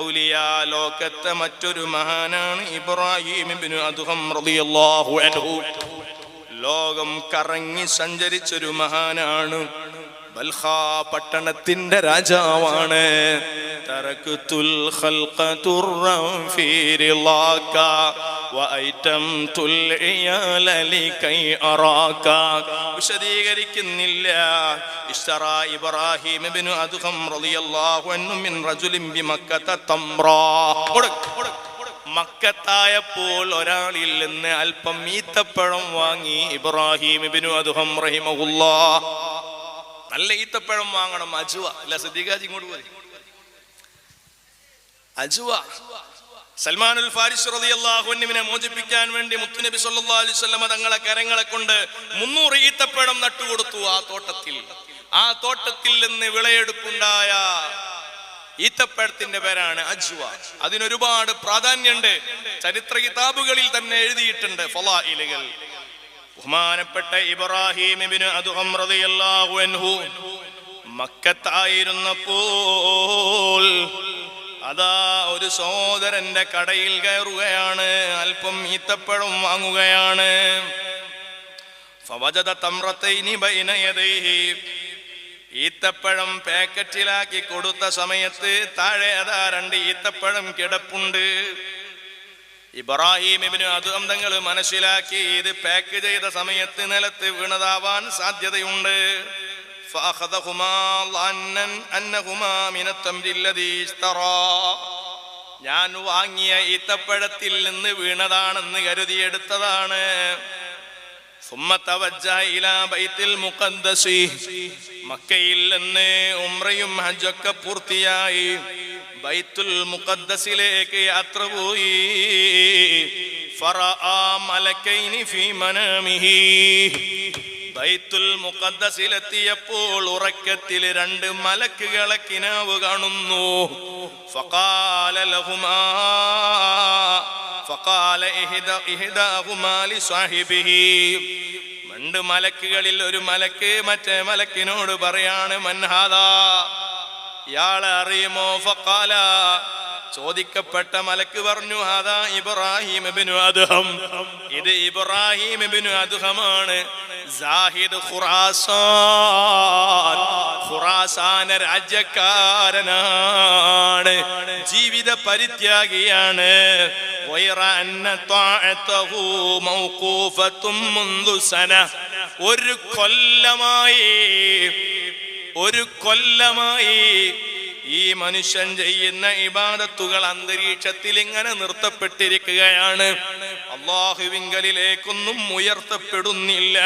ഔലിയാ ലോകത്തെ മറ്റൊരു മഹാനാണ് ഇബ്രാഹിം ഇബ്നു അദ്ഹം റളിയല്ലാഹു അൻഹു. ലോകം കറങ്ങി സഞ്ചരിച്ചൊരു മഹാനാണ്. ബൽഖ പട്ടണത്തിന്റെ രാജാവാണ്. തറക്തുൽ ഖൽഖ തുറൻ ഫീ റിളാക വഐതംതുൽ ഇയാല ലികൈ അറാക. വിശദീകരിക്കുന്നില്ല. ഇശ്തറാ ഇബ്രാഹിം ഇബ്നു അദ്ഹം റളിയല്ലാഹു അൻഹു മിൻ റജുലിൻ ബിമക്കത തംറാ. മക്കത്തായപ്പോൾ ഒരാളിൽ നിന്ന് അല്പം ഈത്തപ്പഴം വാങ്ങി ഇബ്രാഹിം ഇബ്നു അദ്ഹം റഹിമഹുല്ലാഹ്. നല്ല ഈത്തപ്പഴം വാങ്ങണം. അജുവ അല്ല, സിദ്ദീഖാജി ഇങ്ങോട്ട് പോയി. അജുവ സൽമാനുൽ ഫാരിസ് റളിയല്ലാഹു അൻഹുവിനെ മോചിപ്പിക്കാൻ വേണ്ടി മുത്തുനബി സല്ലല്ലാഹു അലൈഹി വസല്ലം തങ്ങളെ കരങ്ങളെ കൊണ്ട് 300 ഈത്തപ്പഴം നട്ടുകൊടുത്തു. ആ തോട്ടത്തിൽ നിന്ന് വിളയെടുപ്പുണ്ടായ ഈത്തപ്പഴത്തിന്റെ പേരാണ് അജ്വ. അതിനൊരുപാട് പ്രാധാന്യമുണ്ട്. ചരിത്ര കിതാബുകളിൽ തന്നെ എഴുതിയിട്ടുണ്ട് ഫളായിലുകൾ. ബഹുമാനപ്പെട്ട ഇബ്രാഹിം ഇബ്നു അദ്ഹം റളിയല്ലാഹു അൻഹു മക്കത്തായിരുന്നപ്പോൾ അതാ ഒരു സഹോദരന്റെ കടയിൽ കയറുകയാണ്. അല്പം ഈത്തപ്പഴം വാങ്ങുകയാണ്. ഫവജദ തംറതൈനി ബൈന യദൈഹി. ഈത്തപ്പഴം പാക്കറ്റിലാക്കി കൊടുത്ത സമയത്ത് താഴെ അതാ 2 ഈത്തപ്പഴം കിടപ്പുണ്ട്. ഇബ്രാഹിം ഇബ്നു അദ്ഹം തങ്ങൾ മനസ്സിലാക്കി ഇത് പാക്ക് ചെയ്ത സമയത്ത് നിലത്ത് വീണതാവാൻ സാധ്യതയുണ്ട്. ഫഅഖദഹുമാ ളന്നൻ അന്നഹുമാ മിനത് തംരില്ലദീ ഇസ്തറാ. ഞാൻ വാങ്ങിയ ഈത്തപ്പഴത്തിൽ നിന്ന് വീണതാണെന്ന് കരുതിയെടുത്തതാണ്. ثم توجه إلى بيت المقدس. മക്കയിൽ നിന്ന് ഉംറയും ഹജ്ജൊക്കെ പൂർത്തിയായി ബൈത്തുൽ മുഖദ്ദസിലേക്ക് യാത്ര പോയി. ഫറആ മലക്കൈനി ഫീ മനാമിഹി. ബൈത്തുൽ മുഖദ്ദസിലെത്തിയപ്പോൾ ഉറക്കത്തിൽ 2 മലക്കുകളെ കിനാവ് കാണുന്നു. ഫഖാല ലഹുമാ ഫഖാല ഇഹ്ദാഹുമാ ലിസാഹിബിഹി. 2 മലക്കുകളിൽ ഒരു മലക്ക് മറ്റേ മലക്കിനോട് പറയാണ്, മൻ ഹാദാ, ഇയാളെ അറിയുമോ? ഫഖാല, ചോദിക്കപ്പെട്ട മലക്ക് പറഞ്ഞു, ഹാദാ ഇബ്രാഹിം ഇബ്നു അദ്ഹം. ഇത് ഇബ്രാഹിം ഇബ്നു അദ്ഹമാണ്. സാഹിദ് ഖുറാസാൻ രാജ്യക്കാരനാണ്. ജീവിത പരിത്യാഗിയാണ്. ഒരു കൊല്ലമായി ഈ മനുഷ്യൻ ചെയ്യുന്ന ഇബാദത്തുകൾ അന്തരീക്ഷത്തിൽ ഇങ്ങനെ നിർത്തപ്പെട്ടിരിക്കുകയാണ്. അല്ലാഹുവിങ്കലിലേക്കൊന്നും ഉയർത്തപ്പെടുന്നില്ല.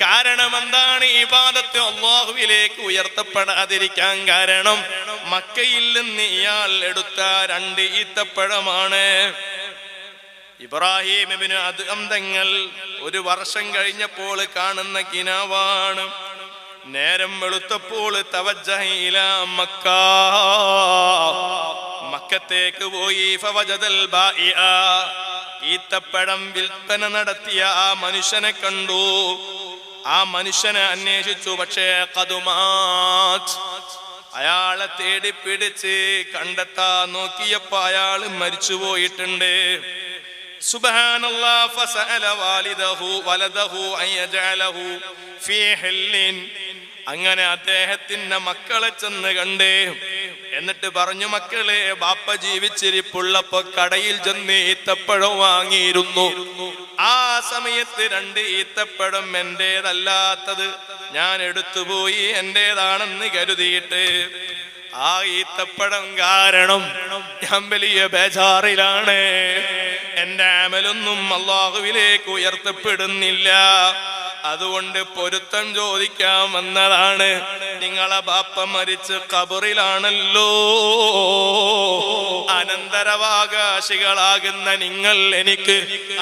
കാരണം എന്താണ്? ഇബാദത്ത് അല്ലാഹുവിലേക്ക് ഉയർത്തപ്പെടാതിരിക്കാൻ കാരണം മക്കയിൽ നിന്ന് ഇയാൾ എടുത്ത 2 ഈത്തപ്പഴമാണ്. ഇബ്രാഹിം ഇബ്നു അദ്ഹം തങ്ങൾ 1 വർഷം കഴിഞ്ഞപ്പോൾ കാണുന്ന കിനാവാണ്. നേരം വെളുത്തപ്പോൾ തവജ്ജഹ ഇലാ മക്ക. മക്കത്തേക്ക് പോയി. ഫവജദൽ ബായിഅ. ഈത്തപ്പഴം വിൽപ്പന നടത്തിയ ആ മനുഷ്യനെ കണ്ടു. ആ മനുഷ്യനെ അന്വേഷിച്ചു. പക്ഷേ ഖദുമാത്, അയാളെ തേടി പിടിച്ച് കണ്ടെത്താൻ നോക്കിയപ്പോ അയാൾ മരിച്ചു പോയിട്ടുണ്ട്. സുബ്ഹാനല്ലാഹ്. ഫസഅല വലദഹു അൻ യജഅലഹു ഫീ ഹില്ലിൻ. അങ്ങനെ അദ്ദേഹത്തിന്റെ മക്കളെ ചെന്ന് കണ്ടേ. എന്നിട്ട് പറഞ്ഞു, മക്കളെ, ബാപ്പ ജീവിച്ചിരിപ്പുള്ളപ്പോ കടയിൽ ചെന്ന് ഈത്തപ്പഴം വാങ്ങിയിരുന്നു. ആ സമയത്ത് 2 ഈത്തപ്പഴം എന്റേതല്ലാത്തത് ഞാൻ എടുത്തുപോയി, എന്റേതാണെന്ന് കരുതിയിട്ട്. ആ ഈത്തപ്പഴം കാരണം ഞാൻ വലിയ ബേജാറിലാണ്. എന്റെ അമലൊന്നും അല്ലാഹുവിലേക്ക് ഉയർത്തപ്പെടുന്നില്ല. അതുകൊണ്ട് പൊരുത്തം ചോദിക്കാൻ വന്നതാണ്. നിങ്ങളെ ബാപ്പ മരിച്ച് ഖബറിലാണല്ലോ. അനന്തരാവകാശികളാകുന്ന നിങ്ങൾ എനിക്ക്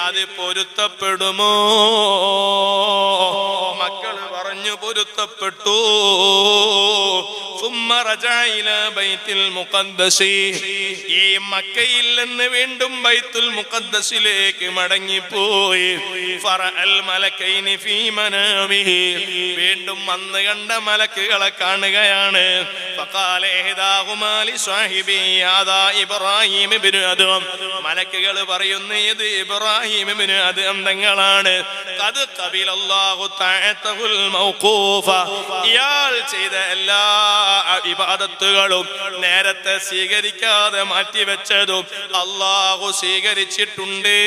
അത് പൊരുത്തപ്പെടുമോ? മക്കള് പറഞ്ഞു, പൊരുത്തപ്പെട്ടു. ഈ മക്കയിൽ നിന്ന് വീണ്ടും ബൈത്തുൽ മുഖദ്ദസിലേക്ക് മടങ്ങിപ്പോയി. ഫറഅൽ മലക്കൈനി ഫീ മനാമിഹി, വീണ്ടും വന്ന് കണ്ട മലക്കുകളെ കാണുകയാണ്. ഫഖാല ഇഹ്ദാഹുമാ ലിസ്വാഹിബി ഹാദാ ഇബ്രാഹീം ഇബ്നു അദ്ഹം, മലക്കുകൾ പറയുന്നു ഇത് ഇബ്രാഹീം ഇബ്നു അദ്ഹം തങ്ങളാണ്. ഖദ് ഖബിലല്ലാഹു തഅതഹുൽ മൗഖൂഫ, ഇയാൾ ചെയ്ത എല്ലാ ഇബാദത്തുകളും നേരത്തെ സ്വീകരിക്കാതെ മാറ്റിവെച്ചതും അല്ലാഹു സ്വീകരിച്ചിട്ടുണ്ട്.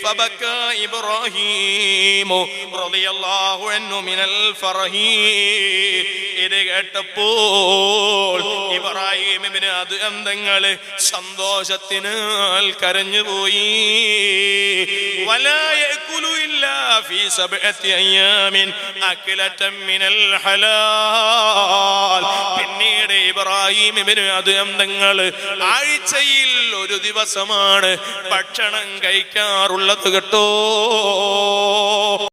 ഫബക്കാ ഇബ്രാഹീം റളിയല്ലാഹു അൻഹു മിനൽ ഫർഹി, ഇത് കേട്ടപ്പോൾ ഇബ്രാഹീം ഇബ്നു അദ്ഹം തങ്ങൾ സന്തോഷത്തിനാൽ കരഞ്ഞുപോയി. വലാ യഅകുലു ഇല്ലാ ഫീ സബ്അത്തി അയ്യാമിൻ അക്ലതൻ മിനൽ ഹലാൽ, പിന്നീട് ഇബ്രാഹീം ഇബ്നു അദ്ഹം തങ്ങൾ ആഴ്ചയിൽ ഒരു ദിവസമാണ് ഭക്ഷണം കഴിക്കാറുള്ളത് കേട്ടോ.